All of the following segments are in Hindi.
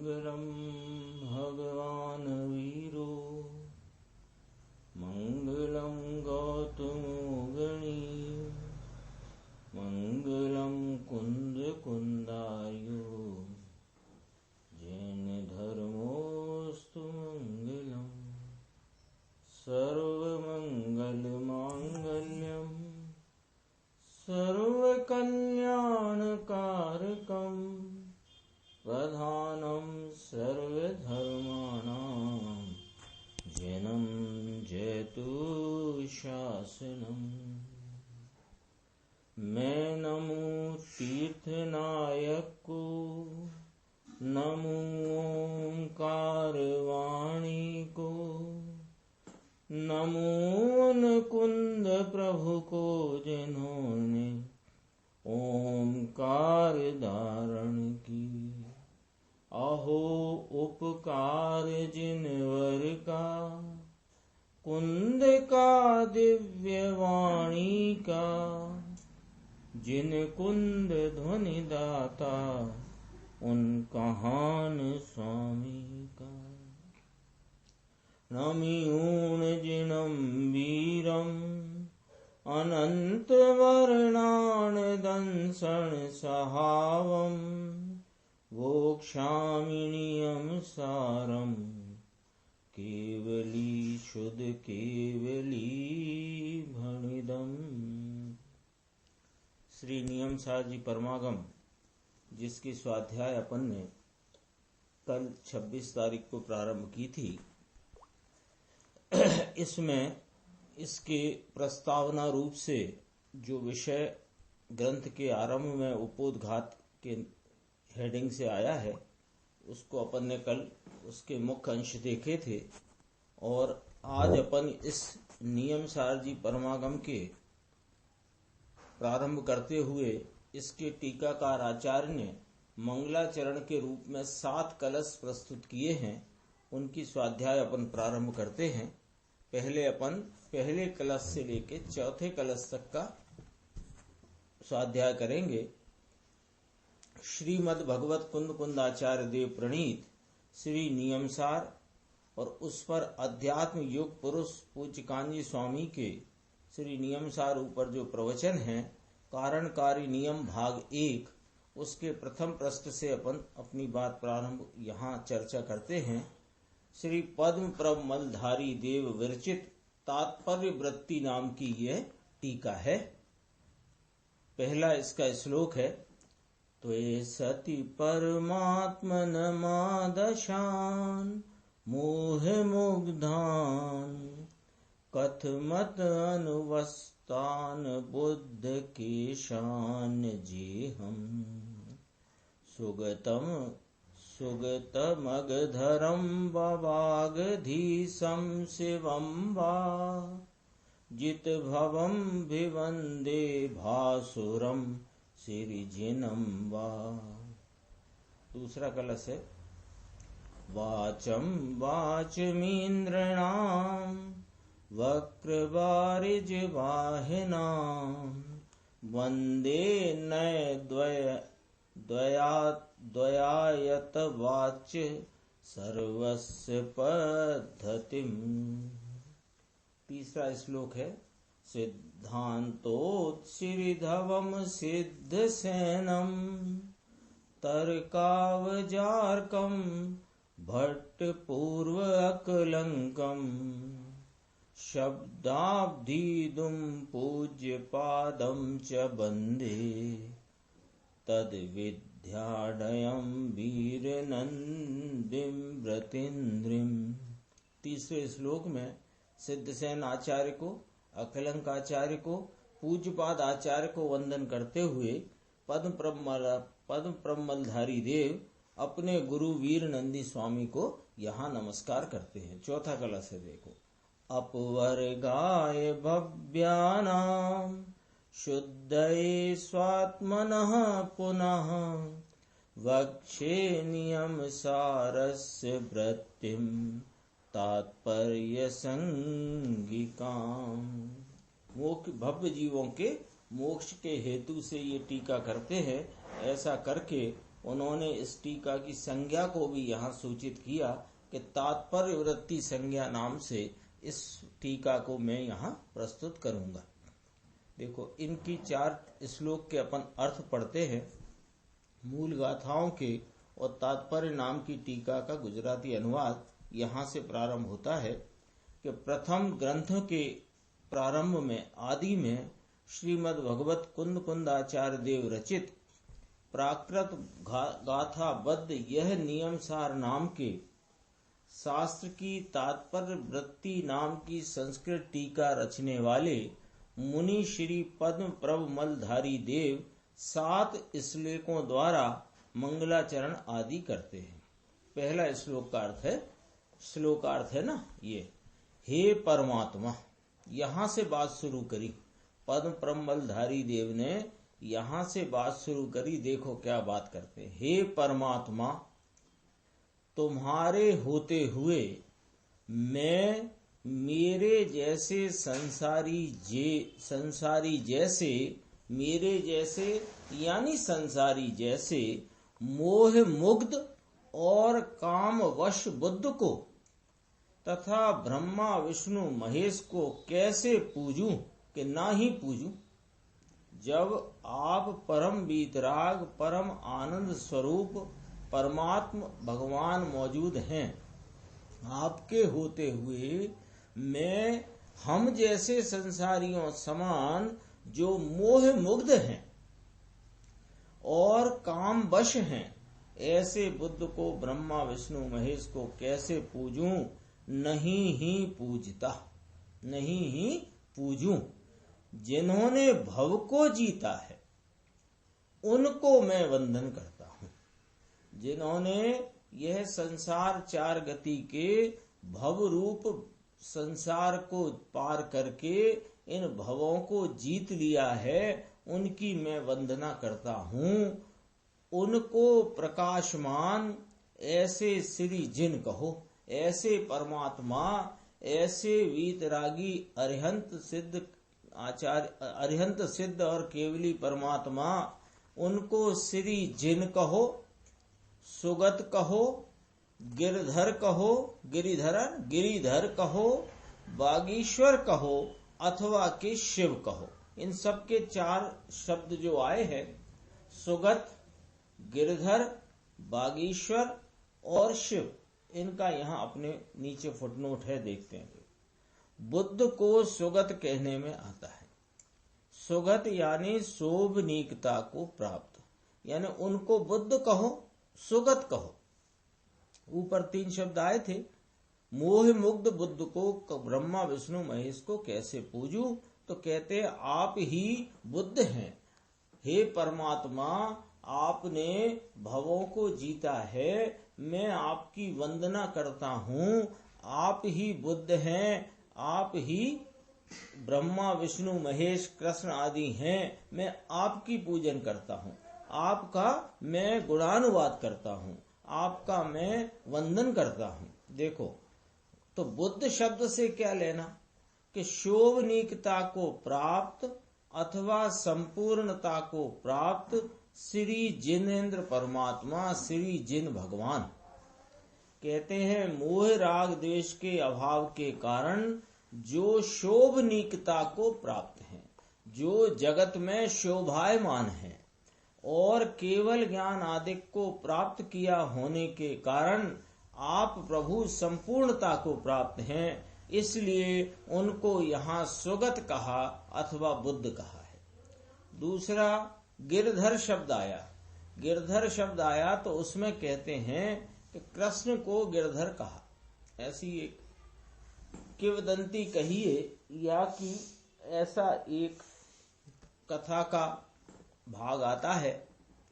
मंगलम भगवान वीरो मंगलम गौतमो गणी मंगलम कुंद कुंदायो जैन धर्मोस्तु मंगलम सर्वमंगल मांगल्यम सर्वकल्याणकारकम प्रधानम सर्वधर्माणां जैनं जयतु शासनम। मैं नमो तीर्थनायक को, नमो ओंकार वाणी को, नमो कुंद प्रभु को जिन्होंने ओंकार धारण की। अहो उपकार जिनवर का, कुंद का दिव्य वाणी का, जिन कुंद ध्वनि दाता उन कहान स्वामी का। नमियूण जिनम वीरम अनंत वर्णान दंसन सहावम वोक्षामिनियम सारम केवली शुद्ध केवली भणिदम। श्री नियम सार जी परमागम, जिसकी स्वाध्याय अपन ने कल 26 तारीख को प्रारंभ की थी, इसमें इसके प्रस्तावना रूप से जो विषय ग्रंथ के आरंभ में उपोद्घात के हेडिंग से आया है, उसको अपन ने कल उसके मुख्य अंश देखे थे। और आज अपन इस नियम सार जी परमागम के प्रारंभ करते हुए इसके टीकाकार आचार्य ने मंगलाचरण के रूप में 7 कलश प्रस्तुत किए हैं। उनकी स्वाध्याय अपन प्रारंभ करते हैं। पहले अपन पहले कलश से लेके चौथे कलश तक का स्वाध्याय करेंगे। श्रीमद् भगवत कुंद कुंदाचार्य देव प्रणीत श्री नियमसार और उस पर अध्यात्म योग पुरुष पूज्य कांजी स्वामी के श्री नियमसार ऊपर जो प्रवचन है, कारणकारी नियम भाग 1, उसके प्रथम पृष्ठ से अपन अपनी बात प्रारंभ यहाँ चर्चा करते हैं। श्री पद्म प्रभ मलधारी देव विरचित तात्पर्य वृत्ति नाम की यह टीका है। पहला इसका श्लोक है, त्वे सति परमात्मनमादशान मोह मुग्धान कथमत अनुवस्तान बुद्ध केशान जेहम सुगतमगधरं ववागधीशं शिवं वा जितभवं भिवन्दे भासुरं सिरिजिनं वा। दूसरा कलश है, वाचं वाचमीन्द्राणां वक्रवारिजवाहिनां वन्दे नय द्वयायत वाच्य सर्वस्य पद्धतिम्। तीसरा श्लोक है, सिद्धान्तोत्सिरिधवम सिद्धसेनम तर्कावजार्कम भट्टपूर्व अकलंकम शब्दाब्धिदुम पूज्य पादम च बंदे तद्विद्याडयं वीरनंदिम व्रतीन्द्रिम। तीसरे श्लोक में सिद्धसेन आचार्य को, अकलंक आचार्य को, पूज्यपाद आचार्य को वंदन करते हुए पद्म प्रमलधारी देव अपने गुरु वीर नंदी स्वामी को यहाँ नमस्कार करते हैं। चौथा कलश है, देखो, अपवर्गाय भव्यानां शुद्धये स्वात्मनः पुनः वक्षे नियम सारस्य वृत्तिम तात्पर्य संगिकाम। मोक्ष भव्य जीवों के मोक्ष के हेतु से ये टीका करते हैं। ऐसा करके उन्होंने इस टीका की संज्ञा को भी यहाँ सूचित किया कि तात्पर्य वृत्ति संज्ञा नाम से इस टीका को मैं यहाँ प्रस्तुत करूंगा। देखो, इनकी 4 श्लोक के अपन अर्थ पढ़ते हैं। मूल गाथाओं के और तात्पर्य नाम की टीका का गुजराती अनुवाद यहाँ से प्रारंभ होता है कि प्रथम ग्रंथ के प्रारंभ में आदि में श्रीमद् भगवत कुंद कुंदाचार्य देव रचित प्राकृत गाथाबद्ध यह नियमसार नाम के शास्त्र की तात्पर्य वृत्ति नाम की संस्कृत टीका रचने वाले मुनि श्री पद्म प्रभ मलधारी देव 7 श्लोकों द्वारा मंगलाचरण आदि करते हैं। पहला श्लोक का अर्थ है, श्लोकार्थ है ना ये, हे परमात्मा, यहाँ से बात शुरू करी। पद्म प्रभ मलधारी देव ने यहाँ से बात शुरू करी। देखो क्या बात करते हैं। हे परमात्मा, तुम्हारे होते हुए मैं मेरे जैसे संसारी जैसे मोह मुग्ध और काम वश बुद्ध को तथा ब्रह्मा विष्णु महेश को कैसे पूजूं कि ना ही पूजूं, जब आप परम वीतराग परम आनंद स्वरूप परमात्म भगवान मौजूद हैं। आपके होते हुए मैं हम जैसे संसारियों समान जो मोह मुग्ध हैं और काम वश हैं, ऐसे बुद्ध को ब्रह्मा विष्णु महेश को कैसे पूजूं, नहीं ही पूजता, नहीं ही पूजूं। जिन्होंने भव को जीता है उनको मैं वंदन करता हूं। जिन्होंने यह संसार 4 गति के भव रूप संसार को पार करके इन भवों को जीत लिया है, उनकी मैं वंदना करता हूं। उनको प्रकाशमान ऐसे श्री जिन कहो, ऐसे परमात्मा, ऐसे वीतरागी अरिहंत सिद्ध और केवली परमात्मा, उनको श्री जिन कहो, सुगत कहो, गिरधर कहो, गिरिधर कहो, बागीश्वर कहो अथवा के शिव कहो। इन सब के 4 शब्द जो आए हैं, सुगत, गिरधर, बागीश्वर और शिव, इनका यहाँ अपने नीचे फुटनोट है, देखते हैं। बुद्ध को सुगत कहने में आता है। सुगत यानी शोभनीकता को प्राप्त, यानी उनको बुद्ध कहो, सुगत कहो। ऊपर 3 शब्द आए थे। मोह मुग्ध बुद्ध को ब्रह्मा विष्णु महेश को कैसे पूजूं, तो कहते आप ही बुद्ध हैं। हे परमात्मा, आपने भवों को जीता है, मैं आपकी वंदना करता हूँ। आप ही बुद्ध हैं, आप ही ब्रह्मा विष्णु महेश कृष्ण आदि हैं, मैं आपकी पूजन करता हूँ, आपका मैं गुणानुवाद करता हूँ, आपका मैं वंदन करता हूँ। देखो, तो बुद्ध शब्द से क्या लेना कि शोभनीकता को प्राप्त अथवा संपूर्णता को प्राप्त श्री जिनेन्द्र परमात्मा, श्री जिन भगवान। कहते हैं मोह राग द्वेष के अभाव के कारण जो शोभनीकता को प्राप्त हैं, जो जगत में शोभायमान है और केवल ज्ञान आदि को प्राप्त किया होने के कारण आप प्रभु संपूर्णता को प्राप्त हैं, इसलिए उनको यहाँ सुगत कहा अथवा बुद्ध कहा है। दूसरा गिरधर शब्द आया। गिरधर शब्द आया तो उसमें कहते हैं कि कृष्ण को गिरधर कहा। ऐसी एक किंवदंती कहिए या कि ऐसा एक कथा का भाग आता है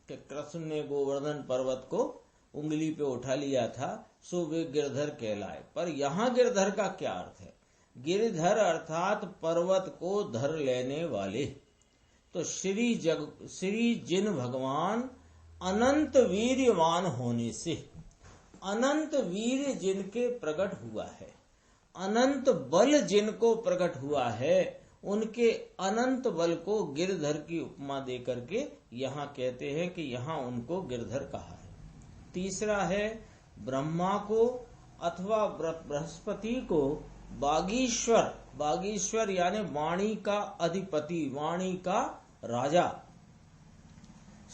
कि कृष्ण ने गोवर्धन पर्वत को उंगली पे उठा लिया था, सो वे गिरधर कहलाए। पर यहाँ गिरधर का क्या अर्थ है? गिरधर अर्थात पर्वत को धर लेने वाले। तो श्री जिन भगवान अनंत वीर्यवान होने से, अनंत वीर्य जिनके प्रकट हुआ है, अनंत बल जिनको प्रकट हुआ है, उनके अनंत बल को गिरधर की उपमा दे करके यहाँ कहते हैं कि यहाँ उनको गिरधर कहा है। तीसरा है ब्रह्मा को अथवा बृहस्पति को बागीश्वर, बागीश्वर यानी वाणी का अधिपति, वाणी का राजा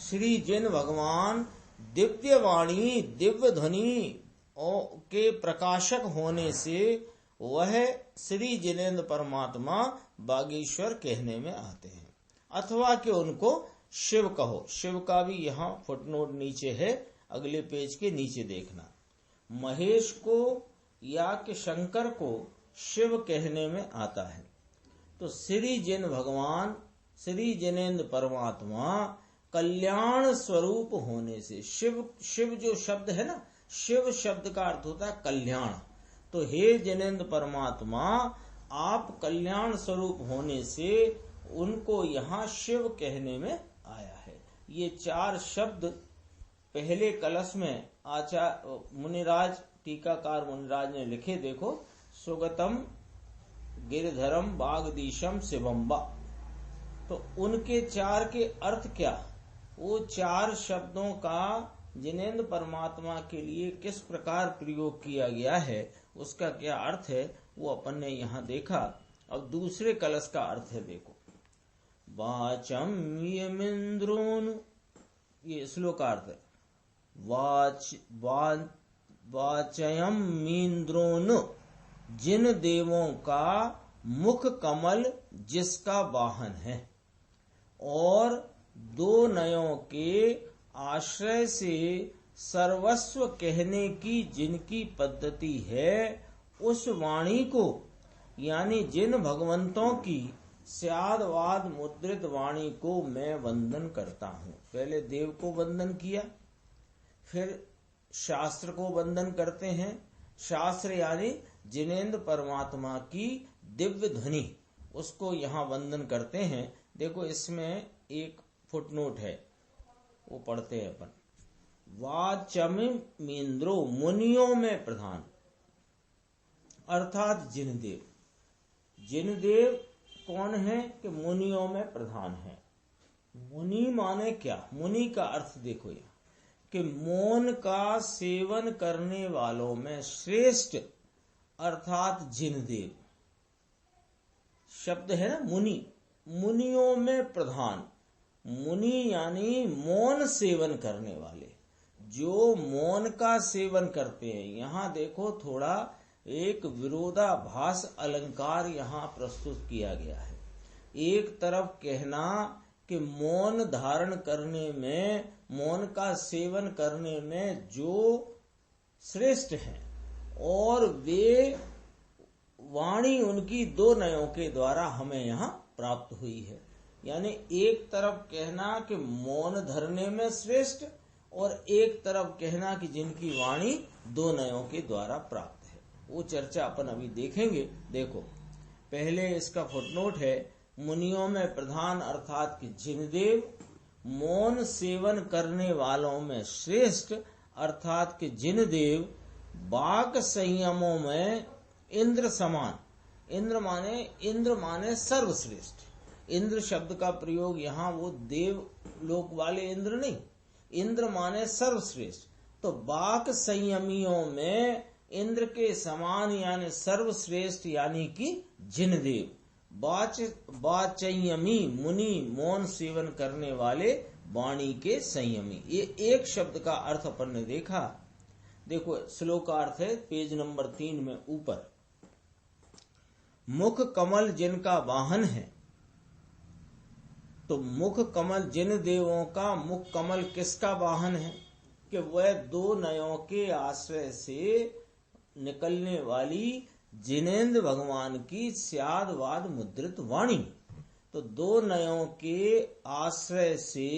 श्री जिन भगवान दिव्य वाणी दिव्य ध्वनि के प्रकाशक होने से वह श्री जिनेन्द्र परमात्मा बागेश्वर कहने में आते हैं। अथवा कि उनको शिव कहो, शिव का भी यहाँ फुटनोट नीचे है, अगले पेज के नीचे देखना। महेश को या कि शंकर को शिव कहने में आता है। तो श्री जिन भगवान श्री जिनेन्द्र परमात्मा कल्याण स्वरूप होने से, शिव शिव जो शब्द है ना, शिव शब्द का अर्थ होता है कल्याण। तो हे जिनेन्द्र परमात्मा आप कल्याण स्वरूप होने से उनको यहाँ शिव कहने में आया है। ये चार शब्द पहले कलश में आचार्य मुनिराज, टीकाकार मुनिराज ने लिखे, देखो, सुगतम गिरधरम बागदीशम शिवम्बा। तो उनके चार के अर्थ क्या, वो चार शब्दों का जिनेन्द्र परमात्मा के लिए किस प्रकार प्रयोग किया गया है, उसका क्या अर्थ है, वो अपन ने यहाँ देखा। अब दूसरे कलश का अर्थ है, देखो, वाचम यमिंद्रोनु, ये श्लोकार्थ है। वाचयम मीन्द्रोनु, जिन देवों का मुख कमल जिसका वाहन है और दो नयों के आश्रय से सर्वस्व कहने की जिनकी पद्धति है, उस वाणी को यानी जिन भगवंतों की स्यादवाद मुद्रित वाणी को मैं वंदन करता हूँ। पहले देव को वंदन किया, फिर शास्त्र को वंदन करते हैं। शास्त्र यानी जिनेन्द्र परमात्मा की दिव्य ध्वनि, उसको यहाँ वंदन करते हैं। देखो इसमें एक फुटनोट है, वो पढ़ते हैं अपन। वाचमिंद्रो, मुनियों में प्रधान, अर्थात जिनदेव। जिनदेव कौन है कि मुनियों में प्रधान है। मुनि माने क्या, मुनि का अर्थ देखो यहाँ कि मौन का सेवन करने वालों में श्रेष्ठ, अर्थात जिनदेव शब्द है ना, मुनि, मुनियों में प्रधान। मुनि यानी मौन सेवन करने वाले, जो मौन का सेवन करते हैं। यहाँ देखो थोड़ा एक विरोधाभास अलंकार यहाँ प्रस्तुत किया गया है। एक तरफ कहना कि मौन धारण करने में, मौन का सेवन करने में जो श्रेष्ठ हैं, और वे वाणी उनकी दो नयों के द्वारा हमें यहाँ प्राप्त हुई है। यानी एक तरफ कहना कि मौन धरने में श्रेष्ठ, और एक तरफ कहना कि जिनकी वाणी दो नयों के द्वारा प्राप्त है। वो चर्चा अपन अभी देखेंगे। देखो पहले इसका फुटनोट है, मुनियों में प्रधान अर्थात कि जिनदेव, मौन सेवन करने वालों में श्रेष्ठ अर्थात कि जिनदेव, वाक संयमों में इंद्र समान। इंद्र माने सर्वश्रेष्ठ। इंद्र शब्द का प्रयोग यहाँ वो देव लोक वाले इंद्र नहीं, इंद्र माने सर्वश्रेष्ठ। तो वाक संयमियों में इंद्र के समान यानी सर्वश्रेष्ठ यानी कि जिनदेव। वाचयमी मुनि, मौन सेवन करने वाले, वाणी के संयमी। ये एक शब्द का अर्थ अपन ने देखा। देखो श्लोकार्थ है पेज नंबर 3 में ऊपर। मुख कमल जिनका वाहन है, तो मुख कमल जिन देवों का मुख कमल किसका वाहन है कि वह दो नयों के आश्रय से निकलने वाली जिनेन्द्र भगवान की स्यादवाद मुद्रित वाणी। तो दो नयों के आश्रय से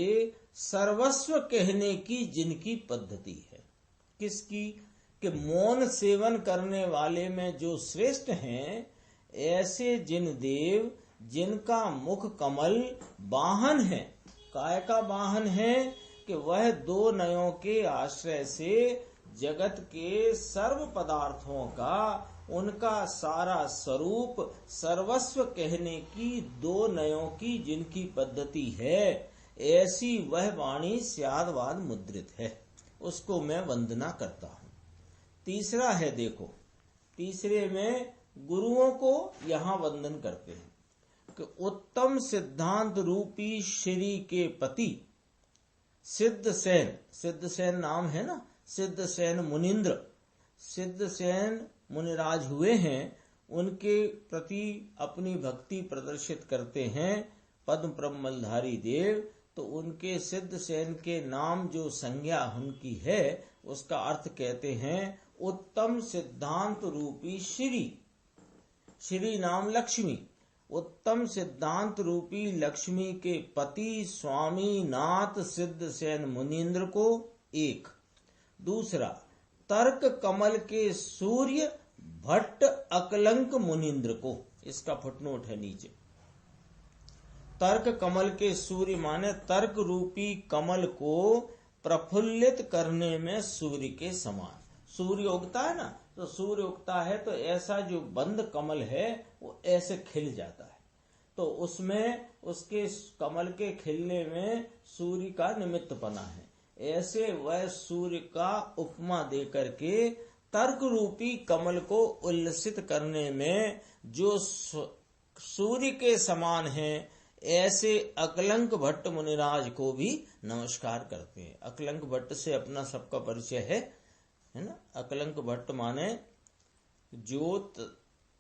सर्वस्व कहने की जिनकी पद्धति है, किसकी कि मौन सेवन करने वाले में जो श्रेष्ठ हैं, ऐसे जिन देव जिनका मुख कमल वाहन है। काय का वाहन है कि वह दो नयों के आश्रय से जगत के सर्व पदार्थों का उनका सारा स्वरूप सर्वस्व कहने की दो नयों की जिनकी पद्धति है, ऐसी वह वाणी स्यादवाद मुद्रित है, उसको मैं वंदना करता हूँ। तीसरा है, देखो तीसरे में गुरुओं को यहाँ वंदन करते हैं कि उत्तम सिद्धांत रूपी श्री के पति सिद्धसेन, सिद्धसेन नाम है ना, सिद्धसेन मुनीन्द्र, सिद्धसेन मुनिराज हुए हैं, उनके प्रति अपनी भक्ति प्रदर्शित करते हैं पद्म प्रमलधारी देव। तो उनके सिद्धसेन के नाम जो संज्ञा उनकी है, उसका अर्थ कहते हैं उत्तम सिद्धांत रूपी श्री, श्री नाम लक्ष्मी, उत्तम सिद्धांत रूपी लक्ष्मी के पति स्वामी नाथ सिद्धसेन मुनीन्द्र को एक। दूसरा, तर्क कमल के सूर्य भट्ट अकलंक मुनीन्द्र को, इसका फुटनोट है नीचे। तर्क कमल के सूर्य माने तर्क रूपी कमल को प्रफुल्लित करने में सूर्य के समान। सूर्य उगता है ना, तो सूर्य उगता है तो ऐसा जो बंद कमल है वो ऐसे खिल जाता है, तो उसमें उसके कमल के खिलने में सूर्य का निमित्तपना है। ऐसे वह सूर्य का उपमा देकर के तर्क रूपी कमल को उल्लसित करने में जो सूर्य के समान है, ऐसे अकलंक भट्ट मुनिराज को भी नमस्कार करते हैं। अकलंक भट्ट से अपना सबका परिचय है ना। अकलंक भट्ट माने जो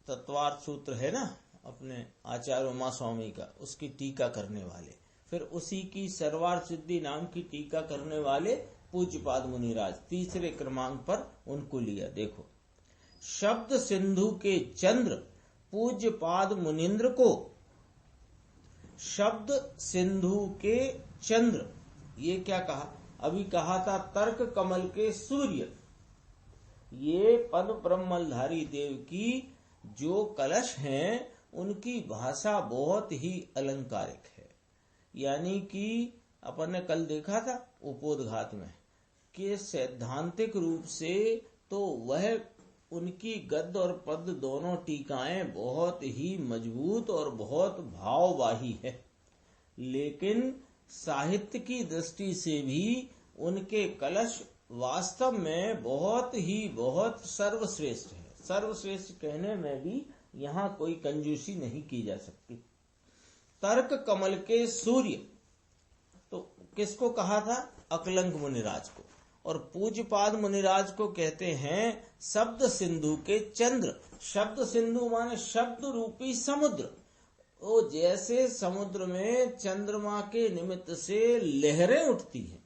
तत्वार्थ सूत्र है ना अपने आचार्य उमा स्वामी का, उसकी टीका करने वाले, फिर उसी की सर्वार्थ सिद्धि नाम की टीका करने वाले पूज्यपाद मुनिराज, तीसरे क्रमांक पर उनको लिया। देखो, शब्द सिंधु के चंद्र पूज्यपाद मुनीन्द्र को, शब्द सिंधु के चंद्र, ये क्या कहा? अभी कहा था तर्क कमल के सूर्य। ये पद ब्रह्मलधारी देव की जो कलश हैं, उनकी भाषा बहुत ही अलंकारिक है। यानी कि अपन ने कल देखा था उपोद्घात में कि सैद्धांतिक रूप से तो वह उनकी गद्य और पद दोनों टीकाएं बहुत ही मजबूत और बहुत भाववाही है, लेकिन साहित्य की दृष्टि से भी उनके कलश वास्तव में बहुत सर्वश्रेष्ठ है। सर्वश्रेष्ठ कहने में भी यहाँ कोई कंजूसी नहीं की जा सकती। तर्क कमल के सूर्य तो किसको कहा था? अकलंक मुनिराज को। और पूज्यपाद मुनिराज को कहते हैं शब्द सिंधु के चंद्र। शब्द सिंधु माने शब्द रूपी समुद्र। वो जैसे समुद्र में चंद्रमा के निमित्त से लहरें उठती हैं,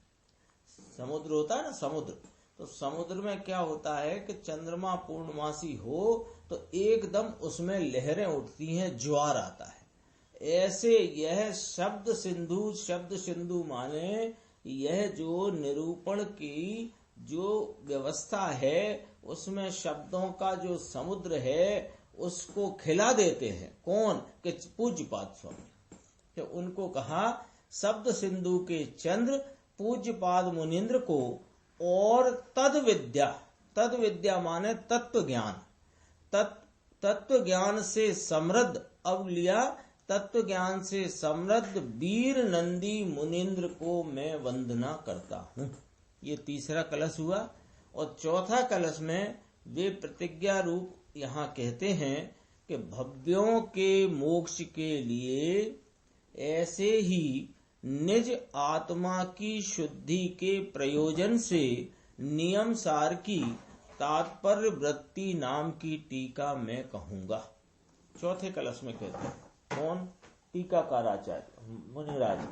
समुद्र होता है ना समुद्र, तो समुद्र में क्या होता है कि चंद्रमा पूर्णमासी हो तो एकदम उसमें लहरें उठती हैं, ज्वार आता है। ऐसे यह शब्द सिंधु माने यह जो निरूपण की जो व्यवस्था है, उसमें शब्दों का जो समुद्र है उसको खिला देते हैं। कौन? कि पूज्यपाद स्वामी। तो उनको कहा शब्द सिंधु के चंद्र पूज्यपाद मुनीन्द्र को। और तद विद्या माने तत्व ज्ञान, तत्व ज्ञान से समृद्ध, अब लिया तत्व ज्ञान से समृद्ध वीर नंदी मुनीन्द्र को मैं वंदना करता हूँ। ये तीसरा कलश हुआ। और चौथा कलश में वे प्रतिज्ञा रूप यहाँ कहते हैं कि भव्यों के मोक्ष के लिए ऐसे ही निज आत्मा की शुद्धि के प्रयोजन से नियम सार की तात्पर्य वृत्ति नाम की टीका मैं कहूंगा। चौथे कलश में कहते हैं कौन? टीकाकार आचार्य मुनिराज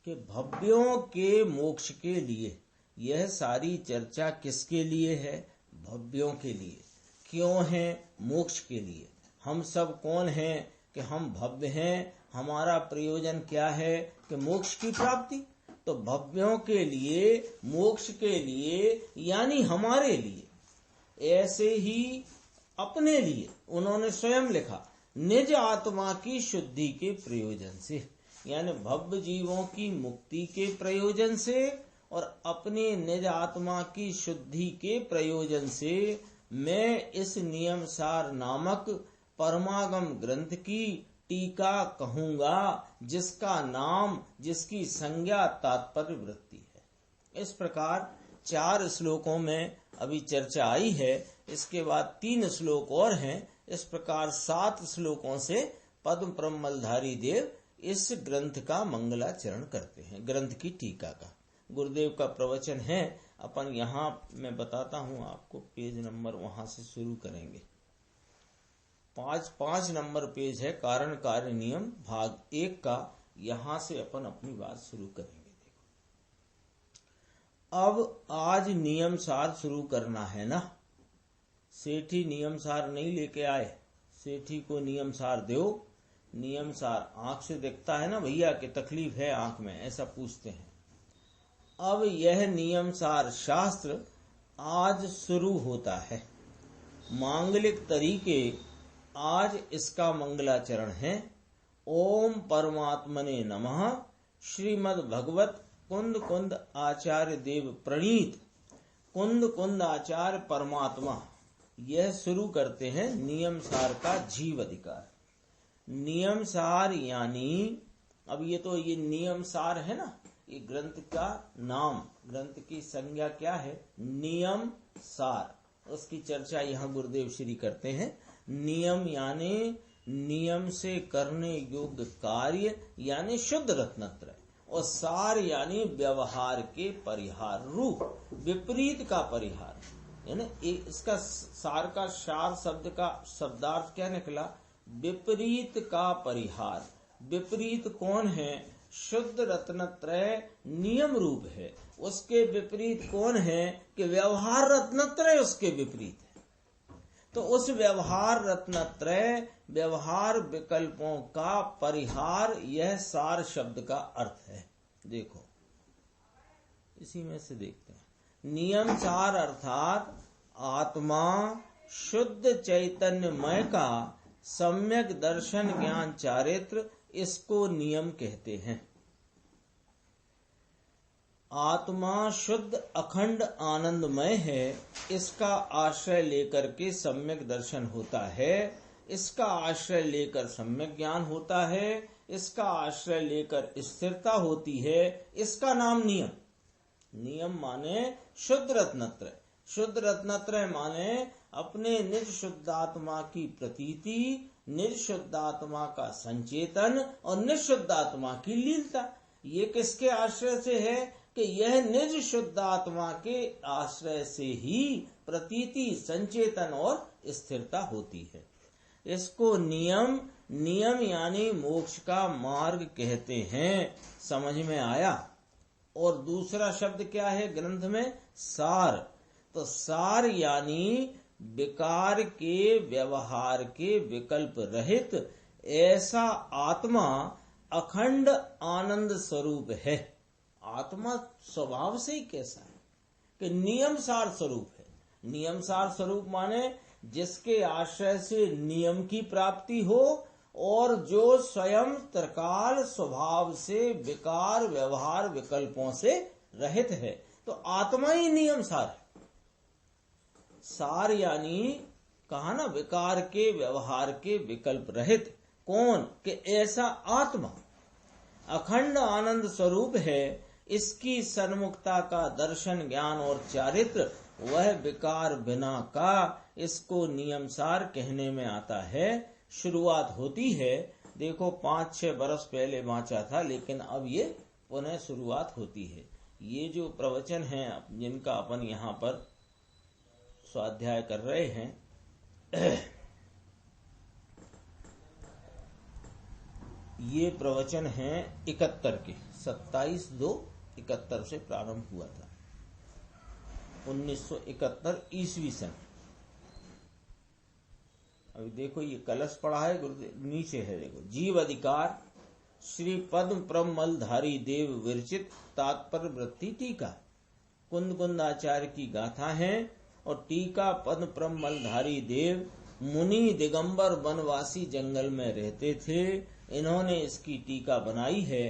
के भव्यों के मोक्ष के लिए। यह सारी चर्चा किसके लिए है? भव्यों के लिए। क्यों है? मोक्ष के लिए। हम सब कौन हैं कि हम भव्य हैं? हमारा प्रयोजन क्या है? कि मोक्ष की प्राप्ति। तो भव्यों के लिए, मोक्ष के लिए, यानी हमारे लिए, ऐसे ही अपने लिए उन्होंने स्वयं लिखा निज आत्मा की शुद्धि के प्रयोजन से, यानी भव्य जीवों की मुक्ति के प्रयोजन से और अपने निज आत्मा की शुद्धि के प्रयोजन से मैं इस नियमसार नामक परमागम ग्रंथ की टीका कहूंगा, जिसका नाम, जिसकी संज्ञा तात्पर्य वृत्ति है। इस प्रकार 4 श्लोकों में अभी चर्चा आई है। इसके बाद 3 श्लोक और हैं। इस प्रकार 7 श्लोकों से पद्म प्रमलधारी देव इस ग्रंथ का मंगलाचरण करते हैं, ग्रंथ की टीका का। गुरुदेव का प्रवचन है। अपन यहाँ मैं बताता हूँ आपको, पेज नंबर वहां से शुरू करेंगे। 5 नंबर पेज है, कारण कार्य नियम भाग 1 का। यहां से अपन अपनी बात शुरू करेंगे। अब आज नियम सार शुरू करना है ना। सेठी नियम सार नहीं लेके आए। सेठी को नियम सार दो। नियम सार आंख से दिखता है ना भैया, कि तकलीफ है आंख में, ऐसा पूछते हैं। अब यह नियम सार शास्त्र आज शुरू होता है। मांगलिक तरीके आज इसका मंगलाचरण है। ओम परमात्मने नमः। श्रीमद् भगवत कुंद कुंद आचार्य देव प्रणीत कुंद कुंद आचार्य परमात्मा, यह शुरू करते हैं नियम सार का जीव अधिकार। नियम सार यानी, अब ये नियम सार है ना, ये ग्रंथ का नाम, ग्रंथ की संज्ञा क्या है? नियम सार। उसकी चर्चा यहाँ गुरुदेव श्री करते हैं। नियम यानी नियम से करने योग्य कार्य, यानी शुद्ध रत्नत्रय, और सार यानी व्यवहार के परिहार रूप, विपरीत का परिहार। यानी इसका सार का, सार शब्द का शब्दार्थ क्या निकला? विपरीत का परिहार। विपरीत कौन है? शुद्ध रत्नत्रय नियम रूप है, उसके विपरीत कौन है? कि व्यवहार रत्नत्रय उसके विपरीत है। तो उस व्यवहार रत्नत्रय, व्यवहार विकल्पों का परिहार, यह सार शब्द का अर्थ है। देखो इसी में से देखते हैं। नियम सार अर्थात आत्मा शुद्ध चैतन्यमय का सम्यक दर्शन ज्ञान चारित्र, इसको नियम कहते हैं। आत्मा शुद्ध अखंड आनंदमय है, इसका आश्रय लेकर के सम्यक दर्शन होता है, इसका आश्रय लेकर सम्यक ज्ञान होता है, इसका आश्रय लेकर स्थिरता होती है। इसका नाम नियम। नियम माने शुद्ध रत्नत्रय। शुद्ध रत्नत्रय माने अपने निज शुद्धात्मा की प्रतीति, निज शुद्धात्मा का संचेतन और निज शुद्धात्मा की लीलता। ये किसके आश्रय से है? कि यह निज शुद्धात्मा के आश्रय से ही प्रतीति, संचेतन और स्थिरता होती है। इसको नियम, नियम यानी मोक्ष का मार्ग कहते हैं। समझ में आया? और दूसरा शब्द क्या है ग्रंथ में? सार। तो सार यानी विकार के, व्यवहार के विकल्प रहित ऐसा आत्मा अखंड आनंद स्वरूप है। आत्मा स्वभाव से ही कैसा है? कि नियम सार स्वरूप है। नियम सार स्वरूप माने जिसके आश्रय से नियम की प्राप्ति हो, और जो स्वयं त्रिकाल स्वभाव से विकार, व्यवहार विकल्पों से रहित है। तो आत्मा ही नियम सार है। सार यानी कहा ना, विकार के, व्यवहार के विकल्प रहित। कौन? कि ऐसा आत्मा अखंड आनंद स्वरूप है। इसकी सन्मुखता का दर्शन, ज्ञान और चारित्र, वह विकार बिना का, इसको नियमसार कहने में आता है। शुरुआत होती है, देखो 5-6 बरस पहले बांचा था, लेकिन अब ये पुनः शुरुआत होती है। ये जो प्रवचन है जिनका अपन यहाँ पर स्वाध्याय कर रहे हैं, ये प्रवचन है 71 के, 27/2/71 से प्रारंभ हुआ था, 1971 ईस्वी सन। अभी देखो ये कलश पड़ा है, गुरुदेव नीचे है, देखो जीव अधिकार श्री पद्म प्रमलधारी देव विरचित तात्पर्य वृत्ति टीका। कुंद कुंद आचार्य की गाथा है और टीका पद्म प्रमलधारी देव मुनि दिगंबर वनवासी जंगल में रहते थे, इन्होंने इसकी टीका बनाई है।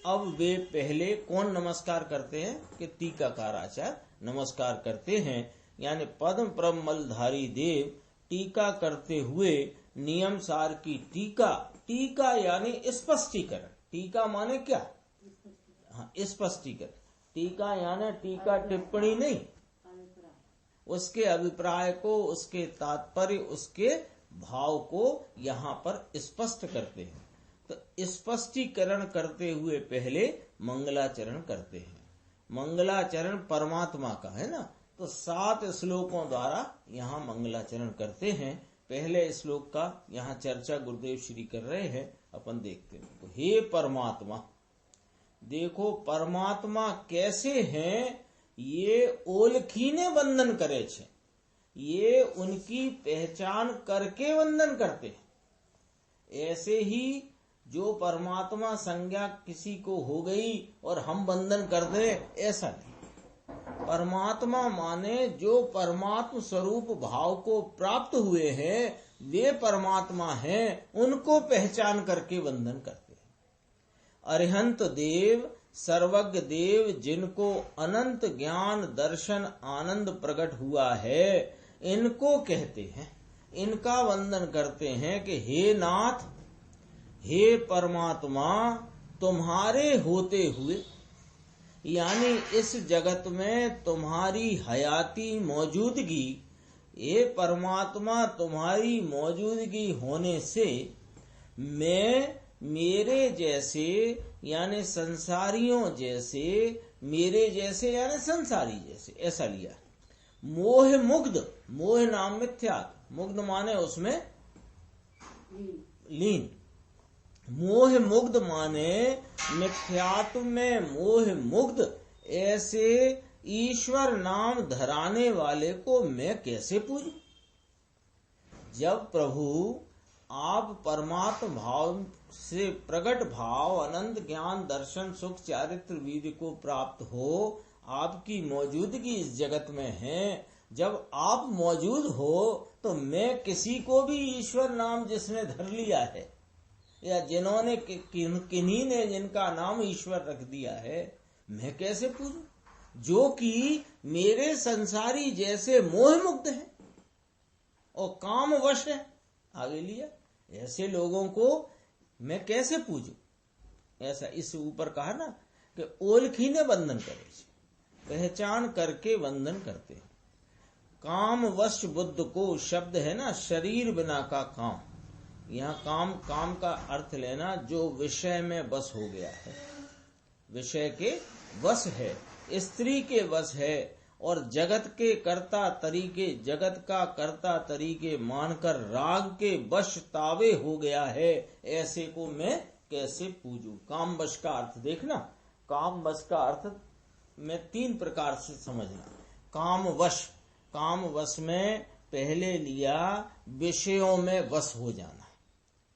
अब वे पहले कौन नमस्कार करते हैं? कि टीकाकार आचार्य नमस्कार करते हैं। यानी पद्म प्रमलधारी देव टीका करते हुए नियम सार की टीका, टीका यानी स्पष्टीकरण, टीका माने क्या, हाँ स्पष्टीकरण, टीका यानी टीका टिप्पणी नहीं, उसके अभिप्राय को, उसके तात्पर्य, उसके भाव को यहाँ पर स्पष्ट करते हैं। तो स्पष्टीकरण करते हुए पहले मंगलाचरण करते हैं। मंगलाचरण परमात्मा का है ना, तो 7 श्लोकों द्वारा यहाँ मंगलाचरण करते हैं। पहले श्लोक का यहाँ चर्चा गुरुदेव श्री कर रहे हैं, अपन देखते हैं। तो हे परमात्मा, देखो परमात्मा कैसे हैं, ये ओलखीने वंदन करे छे, ये उनकी पहचान करके वंदन करते हैं। ऐसे ही जो परमात्मा संज्ञा किसी को हो गई और हम वंदन कर दे, ऐसा नहीं। परमात्मा माने जो परमात्म स्वरूप भाव को प्राप्त हुए हैं, वे परमात्मा हैं, उनको पहचान करके वंदन करते हैं। अरिहंत देव, सर्वज्ञ देव, जिनको अनंत ज्ञान दर्शन आनंद प्रकट हुआ है, इनको कहते हैं, इनका वंदन करते हैं कि हे नाथ, हे परमात्मा, तुम्हारे होते हुए, यानी इस जगत में तुम्हारी हयाती मौजूदगी, ये परमात्मा तुम्हारी मौजूदगी होने से मैं मेरे जैसे यानी संसारियों जैसे, मेरे जैसे यानी संसारी जैसे, ऐसा लिया। मोह मुग्ध, मोह नाम मिथ्यात, मुग्ध माने उसमें लीन, मोह मुग्ध माने मिथ्यात्व में मोह मुग्ध, ऐसे ईश्वर नाम धराने वाले को मैं कैसे पूजूं। जब प्रभु आप परमात्म भाव से प्रकट भाव, अनंत ज्ञान दर्शन सुख चारित्र विधि को प्राप्त हो, आपकी मौजूदगी इस जगत में है, जब आप मौजूद हो तो मैं किसी को भी ईश्वर नाम जिसने धर लिया है या जिन्होंने किन्हीं ने जिनका नाम ईश्वर रख दिया है, मैं कैसे पूजूं, जो कि मेरे संसारी जैसे मोह मुक्त है और काम वश है। आगे लिया, ऐसे लोगों को मैं कैसे पूजूं, ऐसा इस ऊपर कहा ना कि ओलखीने वंदन करे, पहचान करके वंदन करते हैं। काम वश बुद्ध को शब्द है ना, शरीर बिना का काम, यहाँ काम, काम का अर्थ लेना जो विषय में बस हो गया है, विषय के वश है, स्त्री के वश है और जगत के कर्ता तरीके, जगत का कर्ता तरीके मानकर राग के वश तावे हो गया है, ऐसे को मैं कैसे पूजूं। काम वश का अर्थ देखना, काम वश का अर्थ में 3 प्रकार से समझना। काम वश, काम वश में पहले लिया विषयों में वश हो जाना,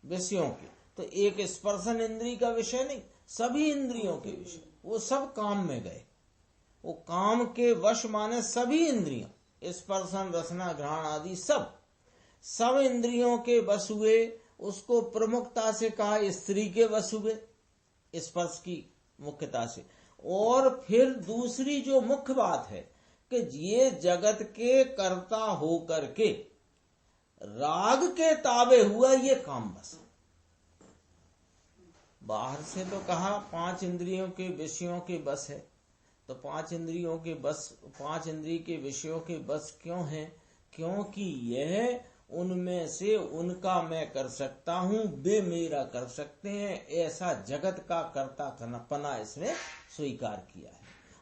विषयों के, तो एक स्पर्शन इंद्रिय का विषय नहीं, सभी इंद्रियों के विषय, वो सब काम में गए। वो काम के वश माने सभी इंद्रियों, स्पर्शन रसना घ्राण आदि सब इंद्रियों के वश हुए। उसको प्रमुखता से कहा स्त्री के वश हुए, स्पर्श की मुख्यता से। और फिर दूसरी जो मुख्य बात है कि ये जगत के कर्ता होकर के राग के ताबे हुआ, ये काम बस। बाहर से तो कहा 5 इंद्रियों के विषयों के बस है, तो 5 इंद्रियों के बस, 5 इंद्रिय के विषयों के बस क्यों है? क्योंकि यह उनमें से उनका मैं कर सकता हूँ, वे मेरा कर सकते हैं, ऐसा जगत का कर्तापना इसने स्वीकार किया है।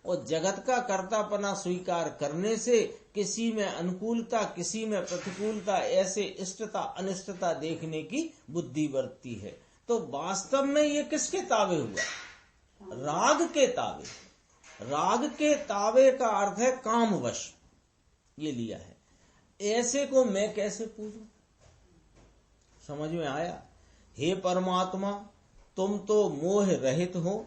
और जगत का कर्तापना स्वीकार करने से किसी में अनुकूलता, किसी में प्रतिकूलता, ऐसे इष्टता अनिष्टता देखने की बुद्धि बढ़ती है। तो वास्तव में ये किसके ताबे हुआ? राग के ताबे। राग के ताबे का अर्थ है कामवश, ये लिया है। ऐसे को मैं कैसे पूजूं? समझ में आया? हे परमात्मा, तुम तो मोह रहित हो,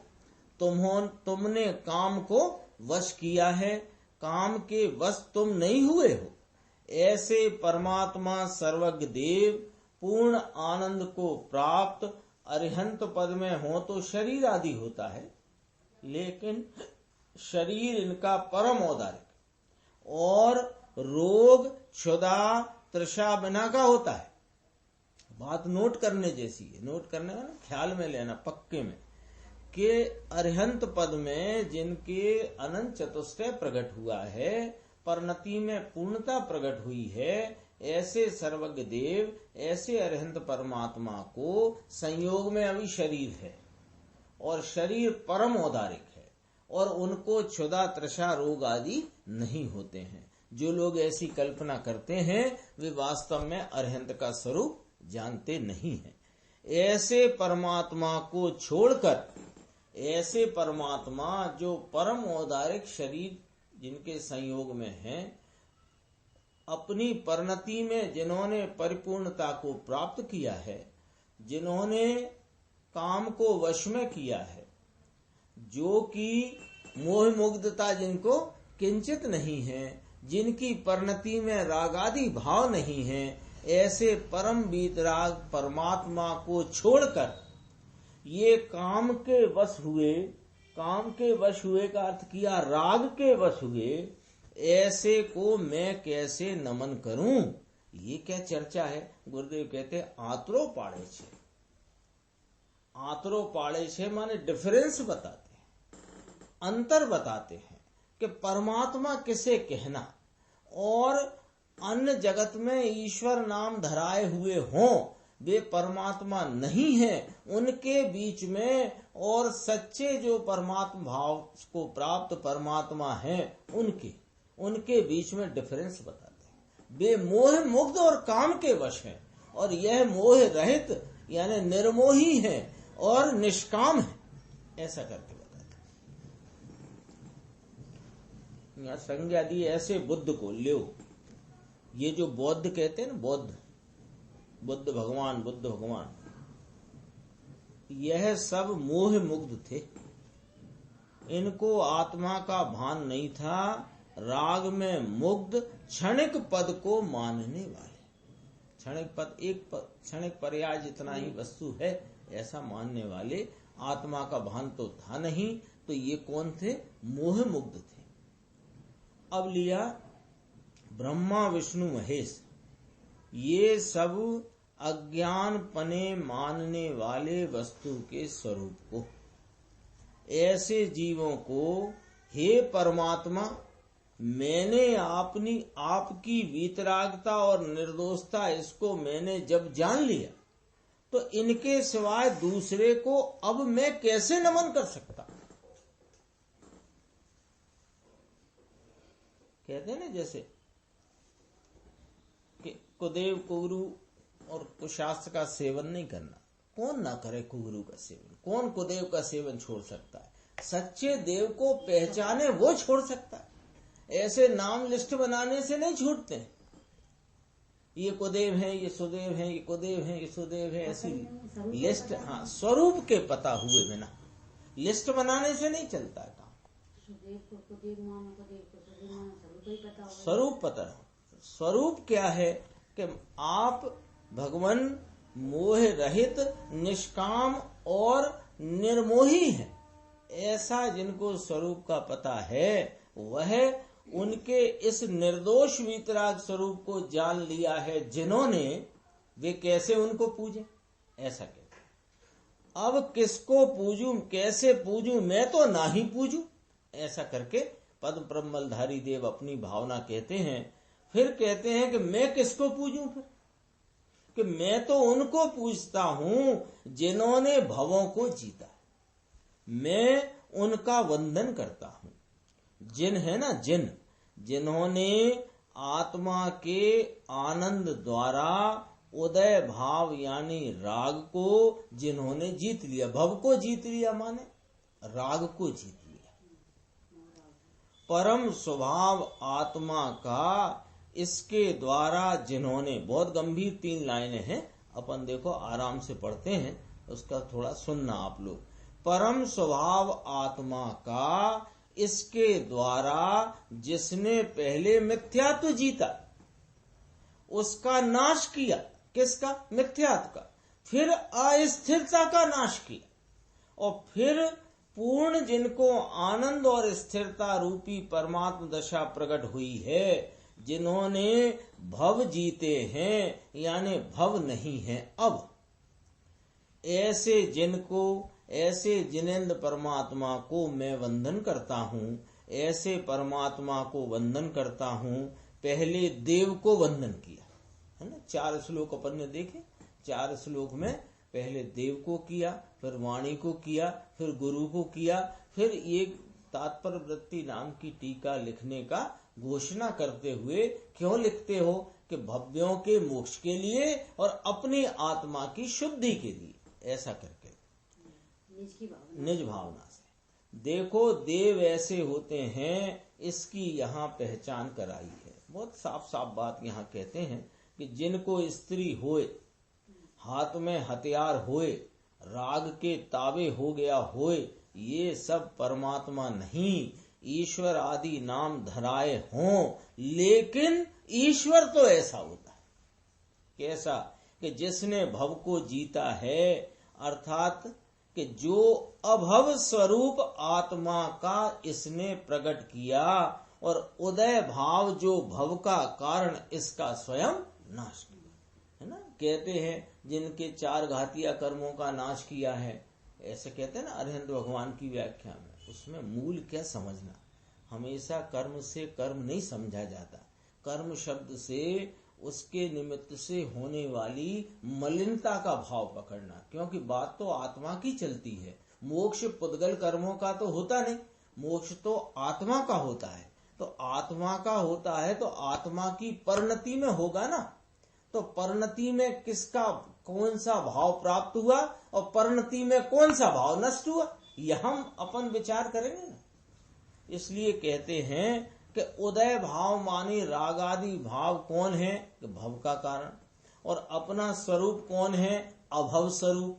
तुमने काम को वश किया है, काम के वश तुम नहीं हुए हो। ऐसे परमात्मा सर्वज्ञ देव पूर्ण आनंद को प्राप्त अरिहंत पद में हो तो शरीर आदि होता है, लेकिन शरीर इनका परम औदार्य और रोग क्षुधा तृषा बिना का होता है। बात नोट करने जैसी है, नोट करने में ख्याल में लेना पक्के में, कि अरिहंत पद में जिनके अनंत चतुष्टय प्रकट हुआ है, परिणति में पूर्णता प्रकट हुई है, ऐसे सर्वज्ञ देव, ऐसे अरिहंत परमात्मा को संयोग में अभी शरीर है और शरीर परम औदारिक है और उनको क्षुधा तृषा रोग आदि नहीं होते हैं। जो लोग ऐसी कल्पना करते हैं वे वास्तव में अरिहंत का स्वरूप जानते नहीं हैं। ऐसे परमात्मा को छोड़कर, ऐसे परमात्मा जो परम औदारिक शरीर जिनके संयोग में हैं, अपनी परिणति में जिन्होंने परिपूर्णता को प्राप्त किया है, जिन्होंने काम को वश में किया है, जो कि मोह मुग्धता जिनको किंचित नहीं है, जिनकी परिणति में रागादि भाव नहीं है, ऐसे परम वीतराग परमात्मा को छोड़कर ये काम के वश हुए, काम के वश हुए का अर्थ किया राग के वश हुए, ऐसे को मैं कैसे नमन करूं? ये क्या चर्चा है? गुरुदेव कहते आतरो पाड़े छे। आतरो पाड़े छे माने डिफरेंस बताते हैं, अंतर बताते हैं कि परमात्मा किसे कहना, और अन्य जगत में ईश्वर नाम धराए हुए हों वे परमात्मा नहीं है, उनके बीच में और सच्चे जो परमात्मा भाव को प्राप्त परमात्मा हैं उनके बीच में डिफरेंस बताते हैं। वे मोह मुग्ध और काम के वश हैं और यह मोह रहित यानी निर्मोही है और निष्काम है, ऐसा करके बताते हैं। यहाँ संज्ञा दी ऐसे बुद्ध को लो, ये जो बौद्ध कहते हैं ना, बुद्ध भगवान, यह सब मोह मुग्ध थे। इनको आत्मा का भान नहीं था, राग में मुग्ध क्षणिक पद को मानने वाले, क्षणिक पद एक क्षणिक पर्याय जितना ही वस्तु है ऐसा मानने वाले, आत्मा का भान तो था नहीं। तो ये कौन थे? मोह मुग्ध थे। अब लिया ब्रह्मा विष्णु महेश, ये सब अज्ञान पने मानने वाले वस्तु के स्वरूप को, ऐसे जीवों को हे परमात्मा, मैंने आपकी वीतरागता और निर्दोषता इसको मैंने जब जान लिया तो इनके सिवाय दूसरे को अब मैं कैसे नमन कर सकता? कहते हैं ना जैसे कि कुदेव कुगुरु और कुशास्त्र का सेवन नहीं करना। कौन ना करे कुगुरु का सेवन? कौन कुदेव का सेवन छोड़ सकता है? सच्चे देव को पहचाने वो छोड़ सकता है। ऐसे नाम लिस्ट बनाने से नहीं छूटते। ये कुदेव है, ये सुदेव है, ये कुदेव है, ये सुदेव है, ऐसी लिस्ट, हाँ, स्वरूप के पता हुए बिना लिस्ट बनाने से नहीं चलता है काम। स्वरूप पता। स्वरूप क्या है कि आप भगवान मोह रहित, निष्काम और निर्मोही हैं। ऐसा जिनको स्वरूप का पता है वह उनके इस निर्दोष वीतराग स्वरूप को जान लिया है जिन्होंने, वे कैसे उनको पूजे? ऐसा कहते। अब किसको पूजूं, कैसे पूजूं? मैं तो ना ही पूजूं, ऐसा करके पद्म ब्रह्मलधारी देव अपनी भावना कहते हैं। फिर कहते हैं कि मैं किसको पूजूं? फिर कि मैं तो उनको पूजता हूं जिन्होंने भवों को जीता, मैं उनका वंदन करता हूं। जिन है ना, जिन्होंने आत्मा के आनंद द्वारा उदय भाव यानी राग को जिन्होंने जीत लिया, भव को जीत लिया माने राग को जीत लिया। परम स्वभाव आत्मा का इसके द्वारा जिन्होंने, बहुत गंभीर 3 लाइनें हैं, अपन देखो आराम से पढ़ते हैं, उसका थोड़ा सुनना आप लोग। परम स्वभाव आत्मा का इसके द्वारा जिसने पहले मिथ्यात्व जीता, उसका नाश किया। किसका? मिथ्यात्व का। फिर अस्थिरता का नाश किया और फिर पूर्ण जिनको आनंद और स्थिरता रूपी परमात्म दशा प्रकट हुई है, जिन्होंने भव जीते हैं, यानी भव नहीं है अब, ऐसे जिनेंद्र परमात्मा को मैं वंदन करता हूँ, ऐसे परमात्मा को वंदन करता हूँ। पहले देव को वंदन किया है ना, 4 श्लोक अपन ने देखे। 4 श्लोक में पहले देव को किया, फिर वाणी को किया, फिर गुरु को किया, फिर एक तात्पर्य वृत्ति नाम की टीका लिखने का घोषणा करते हुए, क्यों लिखते हो कि भव्यों के मोक्ष के लिए और अपनी आत्मा की शुद्धि के लिए, ऐसा करके निज भावना से। देखो देव ऐसे होते हैं, इसकी यहाँ पहचान कराई है। बहुत साफ साफ बात यहाँ कहते हैं कि जिनको स्त्री होए, हाथ में हथियार होए, राग के ताबे हो गया होए, ये सब परमात्मा नहीं, ईश्वर आदि नाम धराए हों। लेकिन ईश्वर तो ऐसा होता है, कैसा कि जिसने भव को जीता है, अर्थात कि जो अभव स्वरूप आत्मा का इसने प्रकट किया, और उदय भाव जो भव का कारण इसका स्वयं नाश किया, है ना। कहते हैं जिनके 4 घातिया कर्मों का नाश किया है, ऐसे कहते हैं ना अरहंत भगवान की व्याख्या में। उसमें मूल क्या समझना, हमेशा कर्म से कर्म नहीं समझा जाता, कर्म शब्द से उसके निमित्त से होने वाली मलिनता का भाव पकड़ना, क्योंकि बात तो आत्मा की चलती है। मोक्ष पुद्गल कर्मों का तो होता नहीं, मोक्ष तो आत्मा का होता है। तो आत्मा का होता है तो आत्मा की परिणति में होगा ना, तो परिणति में किसका कौन सा भाव प्राप्त हुआ और परिणति में कौन सा भाव नष्ट हुआ, यह हम अपन विचार करेंगे ना। इसलिए कहते हैं कि उदय भाव माने राग आदि भाव कौन है, कि भव का कारण, और अपना स्वरूप कौन है, अभव स्वरूप,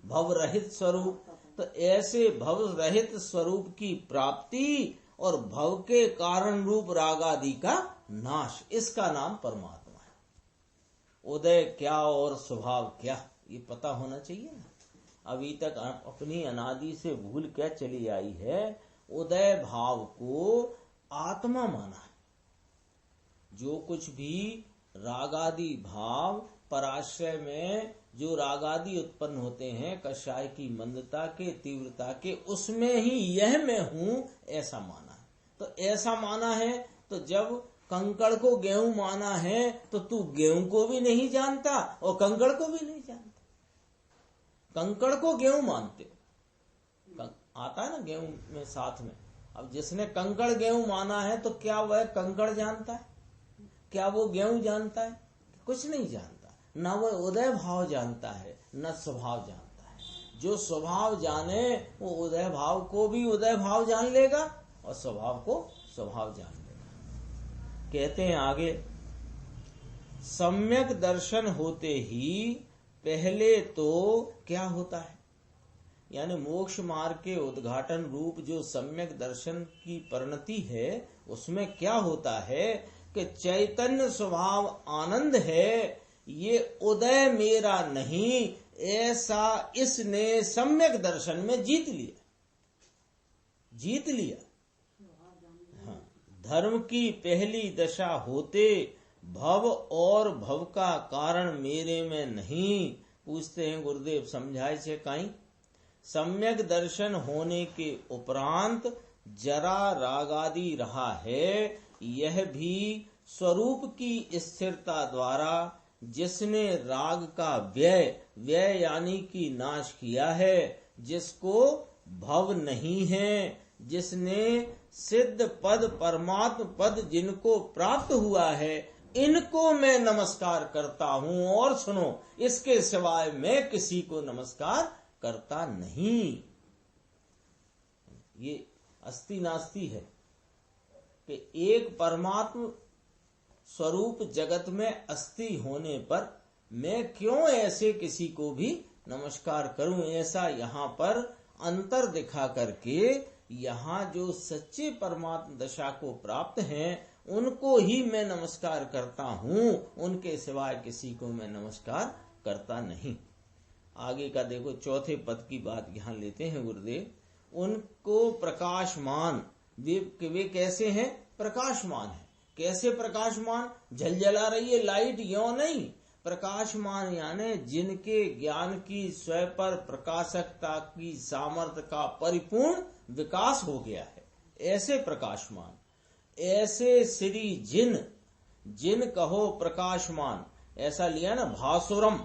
भव रहित स्वरूप। तो ऐसे भव रहित स्वरूप की प्राप्ति और भव के कारण रूप राग आदि का नाश, इसका नाम परमात्मा है। उदय क्या और स्वभाव क्या, ये पता होना चाहिए ना। अभी तक अपनी अनादि से भूल क्या चली आई है, उदय भाव को आत्मा माना है। जो कुछ भी रागादि भाव पराश्रय में जो रागादि उत्पन्न होते हैं, कषाय की मंदता के, तीव्रता के, उसमें ही यह मैं हूं, ऐसा माना है। तो ऐसा माना है, तो जब कंकड़ को गेहूं माना है, तो तू गेहूं को भी नहीं जानता और कंकड़ को भी नहीं जानता। कंकड़ को गेहूं मानते हो, आता है ना गेहूं में साथ में। अब जिसने कंकड़ गेहूं माना है, तो क्या वह कंकड़ जानता है, क्या वो गेहूं जानता है? कुछ नहीं जानता। न वह उदय भाव जानता है, न स्वभाव जानता है। जो स्वभाव जाने वो उदय भाव को भी उदय भाव जान लेगा और स्वभाव को स्वभाव जान लेगा। कहते हैं आगे, सम्यक दर्शन होते ही पहले तो क्या होता है, यानी मोक्ष मार्ग के उद्घाटन रूप जो सम्यक दर्शन की परिणति है, उसमें क्या होता है कि चैतन्य स्वभाव आनंद है, ये उदय मेरा नहीं, ऐसा इसने सम्यक दर्शन में जीत लिया। हाँ, धर्म की पहली दशा होते भव और भव का कारण मेरे में नहीं। पूछते हैं गुरुदेव समझाए छे काई। सम्यक दर्शन होने के उपरांत जरा रागादि रहा है, यह भी स्वरूप की स्थिरता द्वारा जिसने राग का व्यय यानी कि नाश किया है, जिसको भव नहीं है, जिसने सिद्ध पद परमात्म पद जिनको प्राप्त हुआ है, इनको मैं नमस्कार करता हूँ। और सुनो, इसके सिवाय मैं किसी को नमस्कार करता नहीं। ये अस्ति नास्ति है कि एक परमात्म स्वरूप जगत में अस्ति होने पर मैं क्यों ऐसे किसी को भी नमस्कार करूं। ऐसा यहाँ पर अंतर दिखा करके यहाँ जो सच्चे परमात्म दशा को प्राप्त हैं उनको ही मैं नमस्कार करता हूँ, उनके सिवाय किसी को मैं नमस्कार करता नहीं। आगे का देखो, चौथे पद की बात यहाँ लेते हैं गुरुदेव। उनको प्रकाशमान, वे कैसे हैं? प्रकाशमान है। कैसे प्रकाशमान? झलझला रही है लाइट, यो नहीं। प्रकाशमान यानी जिनके ज्ञान की स्वयं पर प्रकाशकता की सामर्थ्य का परिपूर्ण विकास हो गया है, ऐसे प्रकाशमान। ऐसे श्री जिन, जिन कहो प्रकाशमान, ऐसा लिया ना भासुरम।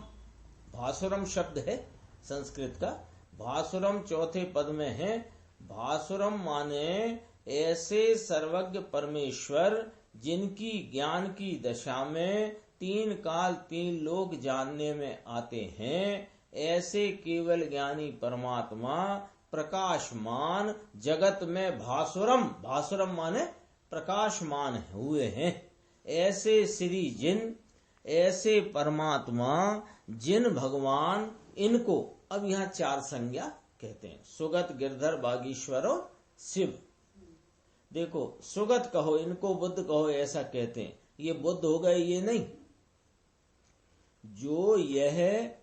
भासुरम शब्द है संस्कृत का, भासुरम चौथे पद में है। भासुरम माने ऐसे सर्वज्ञ परमेश्वर जिनकी ज्ञान की दशा में 3 काल 3 लोक जानने में आते हैं, ऐसे केवल ज्ञानी परमात्मा प्रकाशमान जगत में भासुरम, भासुरम माने प्रकाशमान हुए हैं। ऐसे श्री जिन, ऐसे परमात्मा जिन भगवान, इनको अब यहाँ 4 संज्ञा कहते हैं, सुगत, गिरधर, बागीश्वर और शिव। देखो, सुगत कहो, इनको बुद्ध कहो, ऐसा कहते हैं। ये बुद्ध हो गए, ये नहीं। जो यह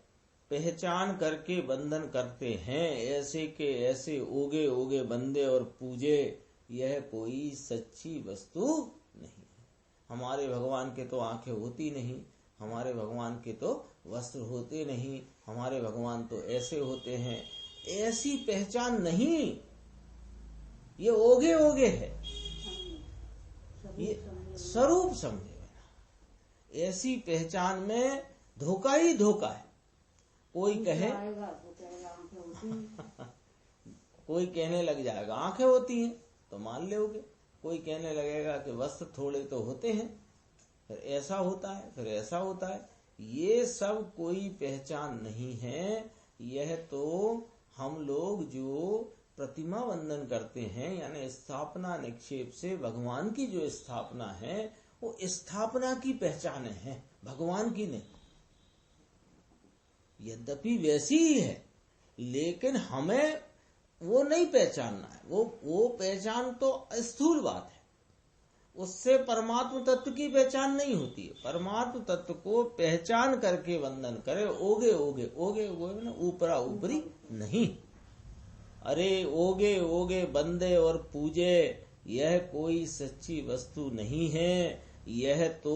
पहचान करके बंधन करते हैं, ऐसे के ऐसे ओगे ओगे बंदे और पूजे, यह कोई सच्ची वस्तु नहीं है। हमारे भगवान के तो आंखें होती नहीं, हमारे भगवान के तो वस्त्र होते नहीं, हमारे भगवान तो ऐसे होते हैं, ऐसी पहचान नहीं। ये ओगे ओगे है, ये स्वरूप समझे। ऐसी पहचान में धोखा ही धोखा है। कोई कहे कोई कहने लग जाएगा आंखें होती हैं तो मान लोगे, कोई कहने लगेगा कि वस्त्र थोड़े तो होते हैं, फिर ऐसा होता है, फिर ऐसा होता है। ये सब कोई पहचान नहीं है। यह तो हम लोग जो प्रतिमा वंदन करते हैं, यानी स्थापना निक्षेप से भगवान की जो स्थापना है, वो स्थापना की पहचान है, भगवान की नहीं। यद्यपि वैसी ही है, लेकिन हमें वो नहीं पहचानना है। वो पहचान तो स्थूल बात है, उससे परमात्म तत्व की पहचान नहीं होती है। परमात्म तत्व को पहचान करके वंदन करे, ओगे ओगे, ओगे ओगे ना ऊपरा ऊपरी नहीं। अरे ओगे ओगे बंदे और पूजे, यह कोई सच्ची वस्तु नहीं है। यह तो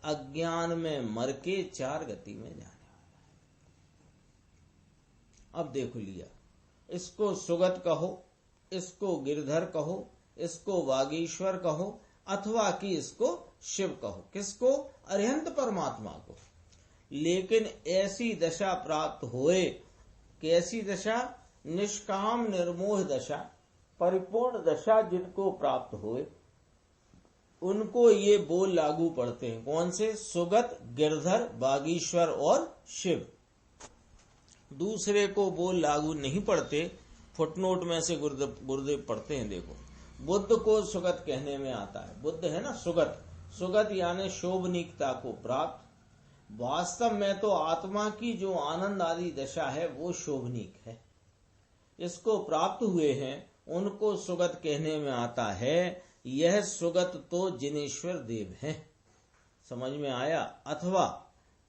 अज्ञान में मर के 4 गति में जाने वाला है। अब देखो लिया, इसको सुगत कहो, इसको गिरधर कहो, इसको वागीश्वर कहो, अथवा कि इसको शिव कहो। किसको? अरिहंत परमात्मा को। लेकिन ऐसी दशा प्राप्त होए, कैसी दशा? निष्काम निर्मोह दशा, परिपूर्ण दशा जिनको प्राप्त होए, उनको ये बोल लागू पड़ते हैं। कौन से? सुगत, गिरधर, बागीश्वर और शिव। दूसरे को बोल लागू नहीं पड़ते। फुटनोट में से गुरुदेव पढ़ते हैं, देखो, बुद्ध को सुगत कहने में आता है। बुद्ध है ना सुगत, सुगत यानी शोभनीकता को प्राप्त। वास्तव में तो आत्मा की जो आनंद आदि दशा है वो शोभनीक है, इसको प्राप्त हुए हैं, उनको सुगत कहने में आता है। यह सुगत तो जिनेश्वर देव हैं। समझ में आया? अथवा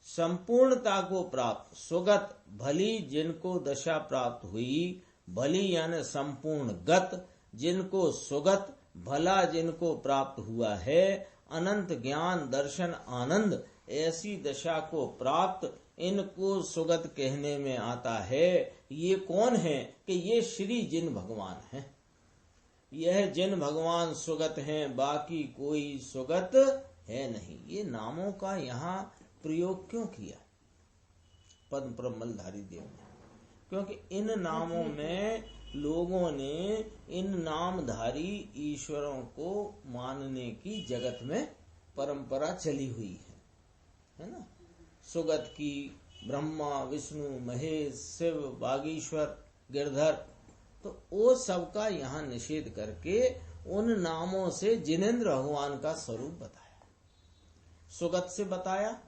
संपूर्णता को प्राप्त सुगत, भली जिनको दशा प्राप्त हुई, भली यानी संपूर्ण गत, जिनको सुगत, भला जिनको प्राप्त हुआ है, अनंत ज्ञान दर्शन आनंद, ऐसी दशा को प्राप्त, इनको सुगत कहने में आता है। ये कौन है? कि ये श्री जिन भगवान हैं। यह जिन भगवान सुगत हैं, बाकी कोई सुगत है नहीं। ये नामों का यहाँ प्रयोग क्यों किया पद्म प्रमलधारी देव ने? क्योंकि इन नामों में लोगों ने इन नामधारी ईश्वरों को मानने की जगत में परंपरा चली हुई है ना? सुगत की ब्रह्मा, विष्णु, महेश, शिव, बागीश्वर, गिरधर, तो वो सबका यहाँ निषेध करके उन नामों से जिनेंद्र भगवान का स्वरूप बताया, सुगत से बताया।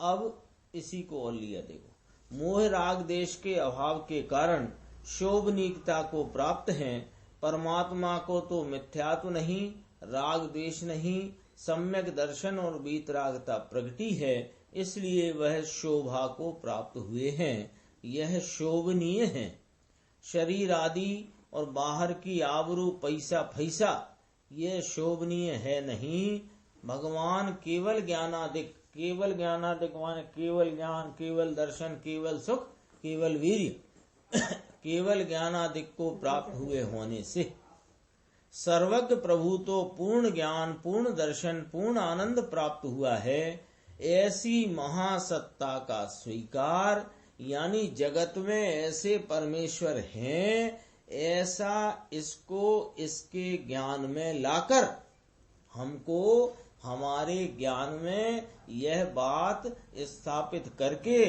अब इसी को और लिया, देखो, मोह राग देश के अभाव के कारण शोभनीकता को प्राप्त हैं। परमात्मा को तो मिथ्यात्व नहीं, राग देश नहीं, सम्यक दर्शन और वीतरागता प्रगति है, इसलिए वह शोभा को प्राप्त हुए हैं। यह शोभनीय है। शरीर आदि और बाहर की आबरू पैसा फैसा ये शोभनीय है नहीं। भगवान केवल ज्ञानादिक, केवल ज्ञानादिक माने केवल ज्ञान, केवल दर्शन, केवल सुख, केवल वीर्य, केवल ज्ञानादिक को प्राप्त हुए होने से सर्वज्ञ प्रभु तो पूर्ण ज्ञान, पूर्ण दर्शन, पूर्ण आनंद प्राप्त हुआ है। ऐसी महासत्ता का स्वीकार, यानी जगत में ऐसे परमेश्वर हैं, ऐसा इसको इसके ज्ञान में लाकर हमको हमारे ज्ञान में यह बात स्थापित करके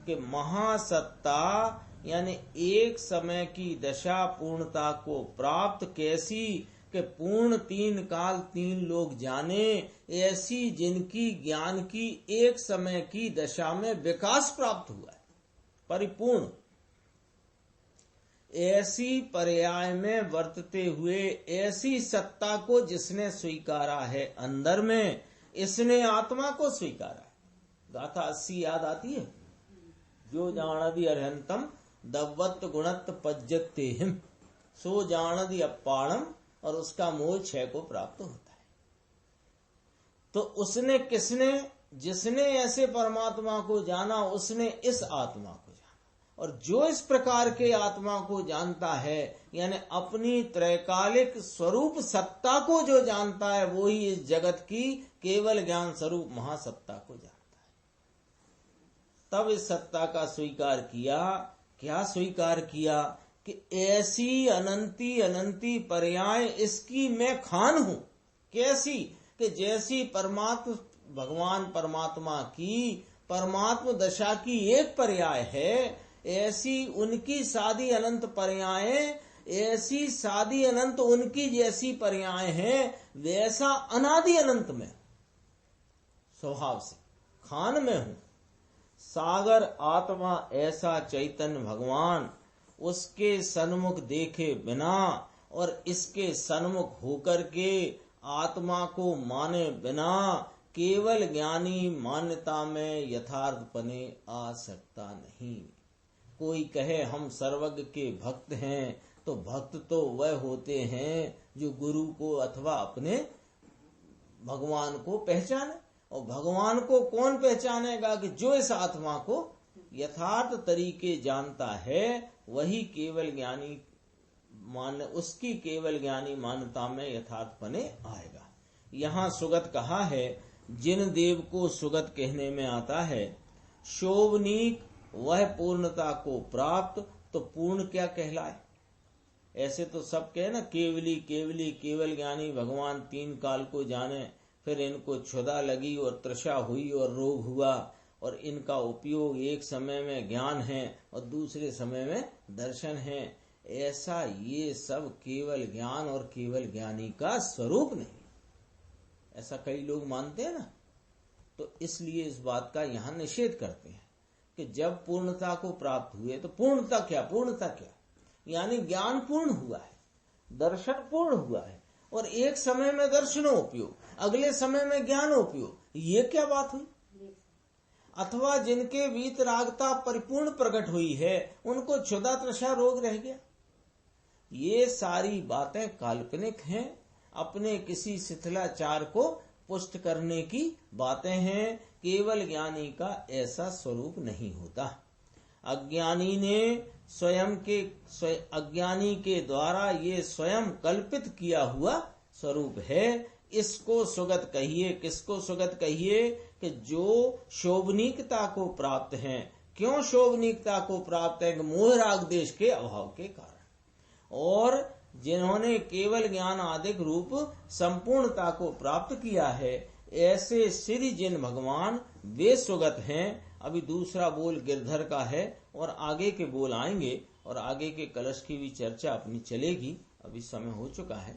कि महासत्ता यानी एक समय की दशा पूर्णता को प्राप्त कैसी कि पूर्ण तीन काल तीन लोग जाने, ऐसी जिनकी ज्ञान की एक समय की दशा में विकास प्राप्त हुआ है परिपूर्ण, ऐसी पर्याय में वर्तते हुए ऐसी सत्ता को जिसने स्वीकारा है अंदर में, इसने आत्मा को स्वीकारा है। गाथा 80 याद आती है, जो जानदि अर्हंतम दव्वत गुणत पज्जते हिम, सो जानदि अपाणम, और उसका मोह 6 को प्राप्त होता है। तो उसने किसने, जिसने ऐसे परमात्मा को जाना उसने इस आत्मा को जाना, और जो इस प्रकार के आत्मा को जानता है यानी अपनी त्रैकालिक स्वरूप सत्ता को जो जानता है वो ही इस जगत की केवल ज्ञान स्वरूप महासत्ता को जानता है। तब इस सत्ता का स्वीकार किया। क्या स्वीकार किया कि ऐसी अनंती अनंती पर्याय इसकी मैं खान हूं। कैसी कि जैसी परमात्मा भगवान परमात्मा की परमात्मा दशा की एक पर्याय है, ऐसी उनकी सादी अनंत पर्याय, ऐसी सादी अनंत उनकी जैसी पर्याय हैं, वैसा अनादि अनंत में स्वभाव से खान में हूं। सागर आत्मा ऐसा चैतन्य भगवान, उसके सन्मुख देखे बिना और इसके सन्मुख होकर के आत्मा को माने बिना केवल ज्ञानी मान्यता में यथार्थपने आ सकता नहीं। कोई कहे हम सर्वज्ञ के भक्त हैं, तो भक्त तो वह होते हैं जो गुरु को अथवा अपने भगवान को पहचाने। और भगवान को कौन पहचानेगा कि जो इस आत्मा को यथार्थ तरीके जानता है, वही केवल ज्ञानी मान, उसकी केवल ज्ञानी मान्यता में यथार्थपने आएगा। यहाँ सुगत कहा है, जिन देव को सुगत कहने में आता है, शोभनीक वह पूर्णता को प्राप्त, तो पूर्ण क्या कहलाए। ऐसे तो सब कहे ना केवली केवली, केवल ज्ञानी भगवान तीन काल को जाने, फिर इनको क्षुधा लगी और तृषा हुई और रोग हुआ, और इनका उपयोग एक समय में ज्ञान है और दूसरे समय में दर्शन है। ऐसा ये सब केवल ज्ञान और केवल ज्ञानी का स्वरूप नहीं, ऐसा कई लोग मानते हैं ना। तो इसलिए इस बात का यहाँ निषेध करते हैं कि जब पूर्णता को प्राप्त हुए तो पूर्णता क्या, पूर्णता क्या यानी ज्ञान पूर्ण हुआ है, दर्शन पूर्ण हुआ है, और एक समय में दर्शनोपयोग, अगले समय में ज्ञानोपयोग, ये क्या बात हुई। अथवा जिनके वीतरागता परिपूर्ण प्रकट हुई है, उनको क्षुधा तृषा रोग रह गया। ये सारी बातें काल्पनिक हैं, अपने किसी शिथिलाचार को पुष्ट करने की बातें हैं। केवल ज्ञानी का ऐसा स्वरूप नहीं होता। अज्ञानी ने अज्ञानी के द्वारा ये स्वयं कल्पित किया हुआ स्वरूप है। इसको सुगत कहिए। किसको सुगत कहिए कि जो शोभनीकता को प्राप्त हैं। क्यों शोभनीकता को प्राप्त है? मोह राग देश के अभाव के कारण, और जिन्होंने केवल ज्ञान आदिक रूप संपूर्णता को प्राप्त किया है, ऐसे श्री जिन भगवान वे सुगत हैं। अभी दूसरा बोल गिरधर का है और आगे के बोल आएंगे और आगे के कलश की भी चर्चा अपनी चलेगी। अभी समय हो चुका है।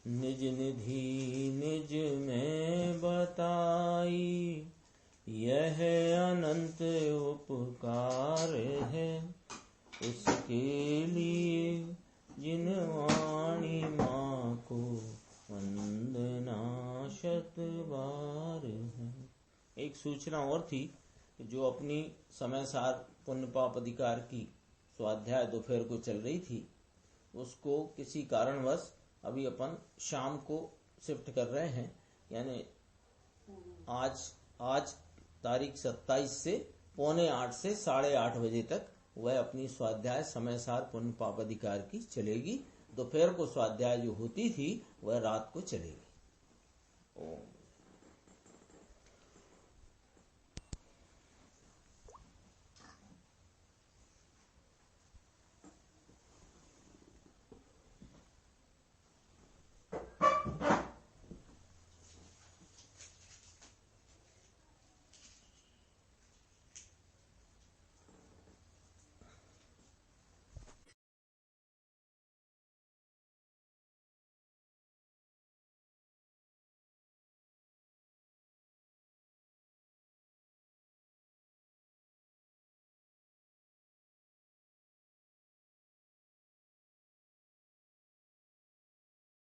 निज निधि निज में बताई, यह अनंत उपकार है, उसके लिए जिन वाणी माँ को वंदना शत बार है। एक सूचना और थी, जो अपनी समय सार पुण्य पाप अधिकार की स्वाध्याय दोपहर को चल रही थी, उसको किसी कारणवश अभी अपन शाम को शिफ्ट कर रहे हैं, यानी आज तारीख 27 से 7:45 से 8:30 बजे तक वह अपनी स्वाध्याय समयसार पुण्य पाप अधिकार की चलेगी। दोपहर को स्वाध्याय जो होती थी वह रात को चलेगी। ओम।